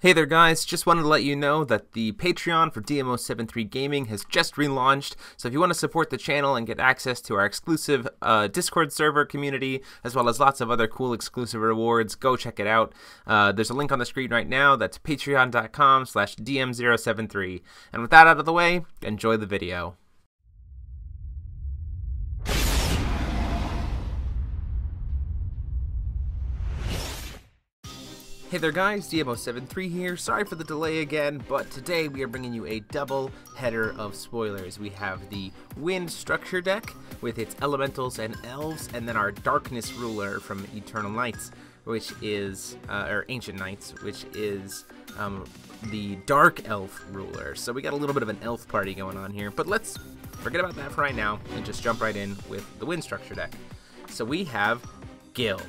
Hey there guys, just wanted to let you know that the Patreon for DMO73 Gaming has just relaunched, so if you want to support the channel and get access to our exclusive Discord server community, as well as lots of other cool exclusive rewards, go check it out. There's a link on the screen right now, that's patreon.com/DM073. And with that out of the way, enjoy the video. Hey there guys, DMO73 here. Sorry for the delay again, but today we are bringing you a double header of spoilers. We have the Wind structure deck with its elementals and elves, and then our Darkness ruler from Eternal Knights, which is, or Ancient Knights, which is the Dark Elf ruler. So we got a little bit of an elf party going on here, but let's forget about that for right now and just jump right in with the Wind structure deck. So we have Gill,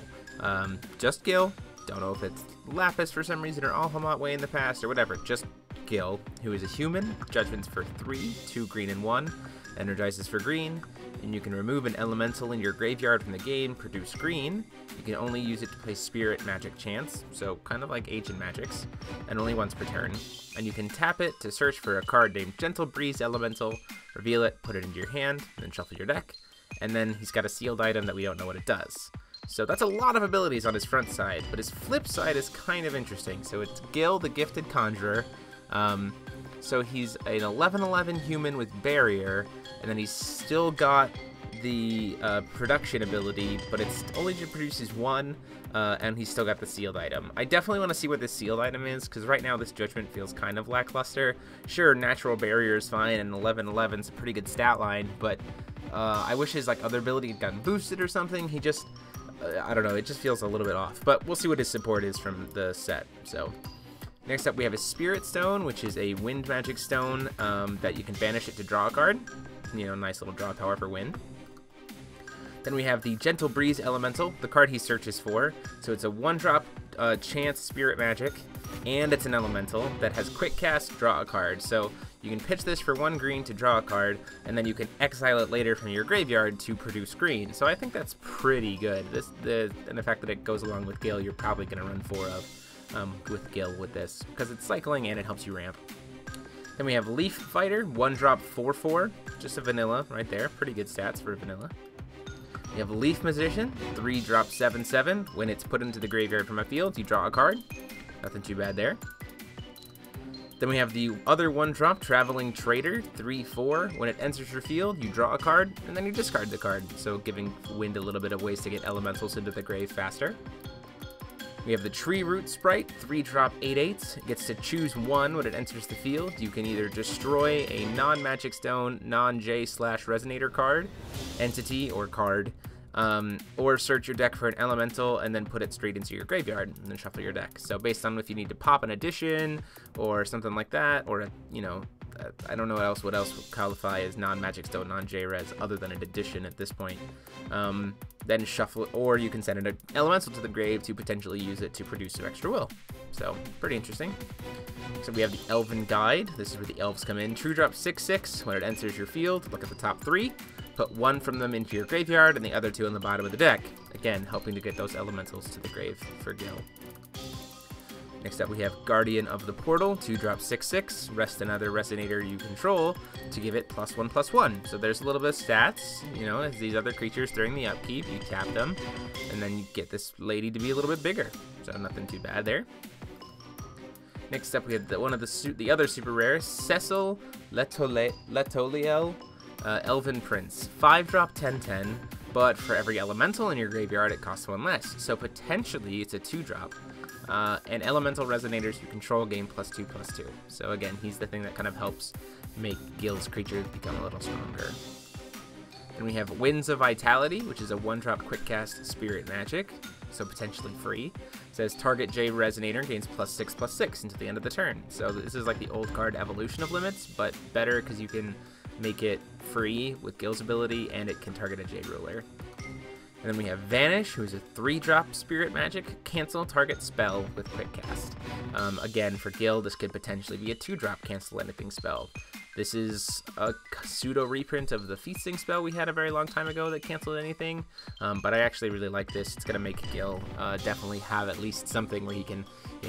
just Gill. Don't know if it's Lapis for some reason or Alhamot way in the past or whatever. Just Gill, who is a human. Judgments for 3, 2 green and 1. Energizes for green. And you can remove an elemental in your graveyard from the game, produce green. You can only use it to play Spirit Magic Chance, so kind of like Ancient Magics, and only once per turn. And you can tap it to search for a card named Gentle Breeze Elemental, reveal it, put it into your hand, then shuffle your deck. And then he's got a sealed item that we don't know what it does. So that's a lot of abilities on his front side, but his flip side is kind of interesting. So it's Gill, the Gifted Conjurer. So he's an 11/11 human with Barrier, and then he's still got the production ability, but it's only produces 1, and he's still got the sealed item. I definitely want to see what this sealed item is, because right now this Judgment feels kind of lackluster. Sure, Natural Barrier is fine, and 11/11 is a pretty good stat line, but I wish his other ability had gotten boosted or something. He just... I don't know, it just feels a little bit off, but we'll see what his support is from the set. So next up we have a Spirit Stone, which is a wind magic stone that you can banish it to draw a card. You know, nice little draw power for wind. Then we have the Gentle Breeze Elemental, the card he searches for. So it's a 1-drop chance Spirit Magic, and it's an elemental that has quick cast, draw a card. So you can pitch this for 1 green to draw a card, and then you can exile it later from your graveyard to produce green. So I think that's pretty good. And the fact that it goes along with Gill, you're probably going to run 4 of with Gill with this, because it's cycling and it helps you ramp. Then we have Leaf Fighter, 1-drop 4/4, just a vanilla right there. Pretty good stats for a vanilla. We have Leaf Magician, 3-drop 7/7. When it's put into the graveyard from a field, you draw a card. Nothing too bad there. Then we have the other 1-drop Traveling Trader, 3/4. When it enters your field, you draw a card, and then you discard the card, so giving Wind a little bit of ways to get elementals into the grave faster. We have the Tree Root Sprite, 3-drop 8/8. It gets to choose 1 when it enters the field. You can either destroy a non-Magic Stone, non-J/Resonator card, entity, or card, or search your deck for an elemental and then put it straight into your graveyard and then shuffle your deck. So based on if you need to pop an addition or something like that, or you know, I don't know what else would qualify as non-Magic Stone, non-J-Res other than an addition at this point. Then shuffle, or you can send an elemental to the grave to potentially use it to produce some extra will. So pretty interesting. So we have the Elven Guide. This is where the elves come in. True drop 6/6. When it enters your field, look at the top 3. Put 1 from them into your graveyard and the other 2 on the bottom of the deck. Again, helping to get those elementals to the grave for Gill. Next up we have Guardian of the Portal, 2-drop 6/6. Rest another Resonator you control to give it +1/+1. So there's a little bit of stats, you know, as these other creatures during the upkeep, you tap them, and then you get this lady to be a little bit bigger. So nothing too bad there. Next up we have one of the other super rares, Cecil Letoliel, Elven Prince, 5-drop 10/10, but for every elemental in your graveyard it costs 1 less, so potentially it's a 2-drop. And elemental resonators you control gain +2/+2. So again, he's the thing that kind of helps make Gill's creatures become a little stronger. Then we have Winds of Vitality, which is a 1-drop quick cast Spirit Magic, so potentially free. It says target J resonator gains +6/+6 until the end of the turn. So this is like the old card Evolution of Limits, but better because you can make it free with Gill's ability, and it can target a J ruler. And then we have Vanish, who's a 3-drop Spirit Magic, cancel target spell with quick cast. Again, for Gill, this could potentially be a 2-drop cancel anything spell. This is a pseudo reprint of the Feasting spell we had a very long time ago that canceled anything, but I actually really like this. It's going to make Gill definitely have at least something where he can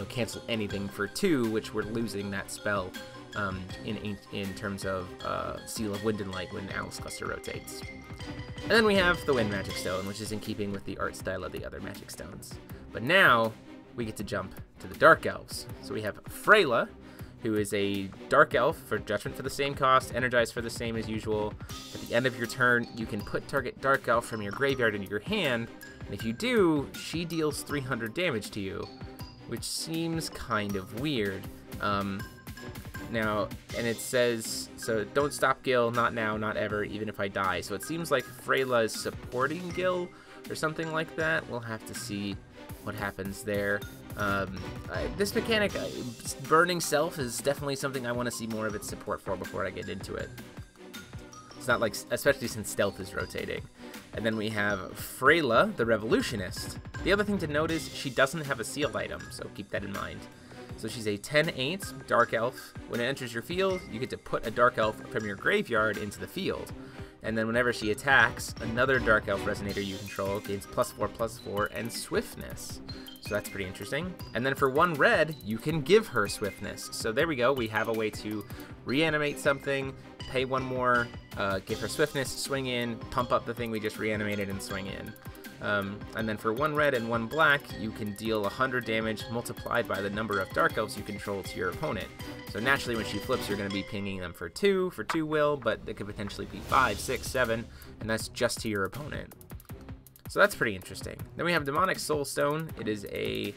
cancel anything for 2, which we're losing that spell in terms of Seal of Wind and Light when Alice Cluster rotates. And then we have the Wind Magic Stone, which is in keeping with the art style of the other Magic Stones. But now we get to jump to the Dark Elves. So we have Raela, who is a Dark Elf for Judgment for the same cost, Energize for the same as usual. At the end of your turn, you can put target Dark Elf from your graveyard into your hand, and if you do, she deals 300 damage to you, which seems kind of weird. Now, and it says, so don't stop Gill, not now, not ever, even if I die. So it seems like Raela is supporting Gill or something like that. We'll have to see what happens there. This mechanic, Burning Self, is definitely something I want to see more of its support for before I get into it. It's not like, especially since Stealth is rotating. And then we have Raela, the Revolutionist. The other thing to note is she doesn't have a sealed item, so keep that in mind. So she's a 10/8 Dark Elf. When it enters your field, you get to put a Dark Elf from your graveyard into the field. And then whenever she attacks, another Dark Elf Resonator you control gains +4/+4 and Swiftness. So that's pretty interesting. And then for 1 red, you can give her Swiftness. So there we go. We have a way to reanimate something, pay 1 more, give her Swiftness, swing in, pump up the thing we just reanimated, and swing in. And then for 1 red and 1 black, you can deal 100 damage multiplied by the number of Dark Elves you control to your opponent. So naturally, when she flips, you're going to be pinging them for 2 will, but it could potentially be 5, 6, 7, and that's just to your opponent. So that's pretty interesting. Then we have Demonic Soul Stone. It is a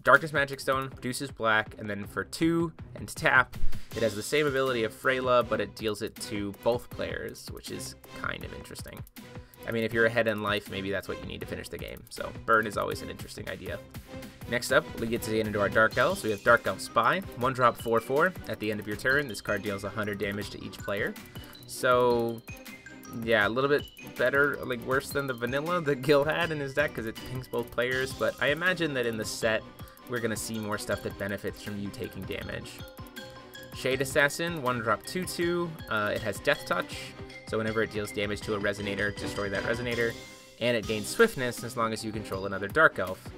Darkness Magic Stone, produces black, and then for 2 and tap, it has the same ability of Raela, but it deals it to both players, which is kind of interesting. I mean, if you're ahead in life, maybe that's what you need to finish the game. So burn is always an interesting idea. Next up, we get to get into our Dark Elves. So we have Dark Elf Spy, 1-drop 4/4. At the end of your turn, this card deals 100 damage to each player. So yeah, a little bit better, like worse than the vanilla that Gill had in his deck because it pings both players. But I imagine that in the set, we're going to see more stuff that benefits from you taking damage. Shade Assassin, 1-drop 2/2. It has Death Touch, so whenever it deals damage to a Resonator, destroy that Resonator. And it gains Swiftness as long as you control another Dark Elf.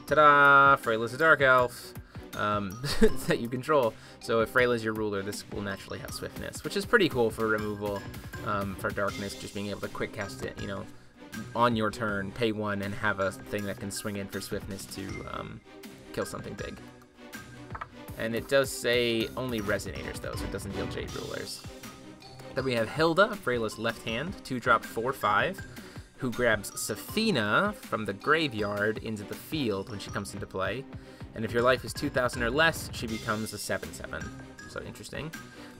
Ta-da! Raela's a Dark Elf that you control. So if Raela's your ruler, this will naturally have Swiftness, which is pretty cool for removal, for Darkness, just being able to quick cast it, on your turn, pay 1, and have a thing that can swing in for Swiftness to kill something big. And it does say only Resonators, though, so it doesn't deal Jade Rulers. Then we have Hilda, Raela's left hand, 2-drop 4/5, who grabs Safina from the graveyard into the field when she comes into play. And if your life is 2,000 or less, she becomes a 7/7. So interesting.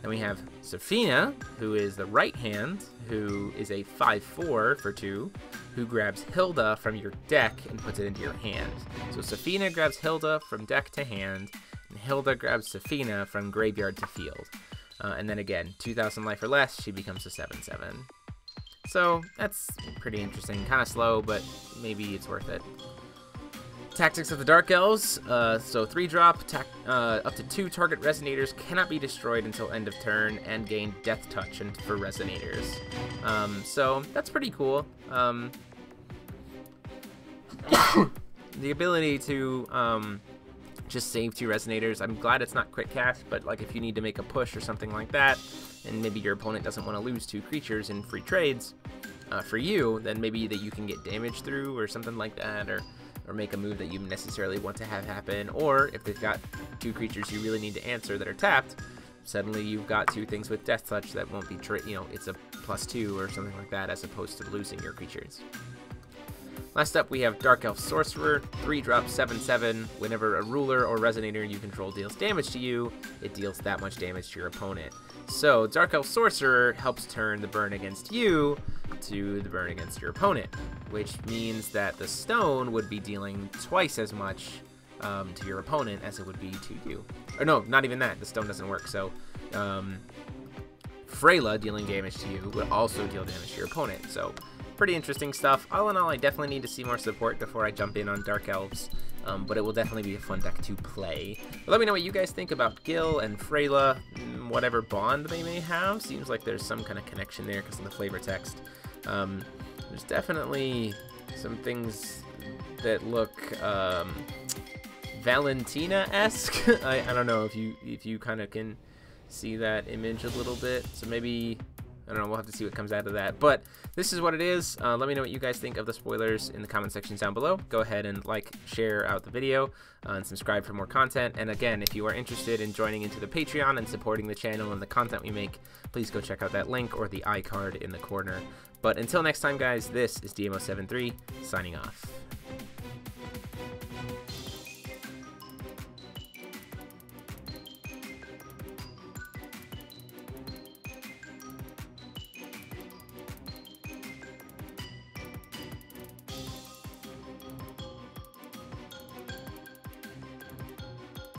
Then we have Safina, who is the right hand, who is a 5/4 for 2, who grabs Hilda from your deck and puts it into your hand. So Safina grabs Hilda from deck to hand, and Hilda grabs Safina from graveyard to field. And then again, 2,000 life or less, she becomes a 7/7. So that's pretty interesting. Kind of slow, but maybe it's worth it. Tactics of the Dark Elves. So 3-drop, up to 2 target Resonators cannot be destroyed until end of turn and gain Death Touch for Resonators. So that's pretty cool. The ability to just save 2 Resonators. I'm glad it's not quick cast, but like if you need to make a push or something like that, and maybe your opponent doesn't want to lose 2 creatures in free trades for you, then maybe that you can get damage through or something like that, or make a move that you necessarily want to have happen. Or if they've got 2 creatures you really need to answer that are tapped, suddenly you've got 2 things with Death Touch that won't be, it's a +2 or something like that, as opposed to losing your creatures. Last up, we have Dark Elf Sorcerer, 3-drop 7/7. Whenever a ruler or Resonator you control deals damage to you, it deals that much damage to your opponent. So Dark Elf Sorcerer helps turn the burn against you to the burn against your opponent, which means that the stone would be dealing twice as much to your opponent as it would be to you. Or no, not even that. The stone doesn't work. So Raela dealing damage to you would also deal damage to your opponent. So pretty interesting stuff. All in all, I definitely need to see more support before I jump in on Dark Elves, but it will definitely be a fun deck to play. But let me know what you guys think about Gill and Raela, whatever bond they may have. Seems like there's some kind of connection there because of the flavor text. There's definitely some things that look Valentina-esque. I don't know if you kind of can see that image a little bit. So maybe, I don't know, we'll have to see what comes out of that. But this is what it is. Let me know what you guys think of the spoilers in the comment section down below. Go ahead and like, share out the video, and subscribe for more content. And again, if you are interested in joining into the Patreon and supporting the channel and the content we make, please go check out that link or the iCard in the corner. But until next time, guys, this is DMO73 signing off.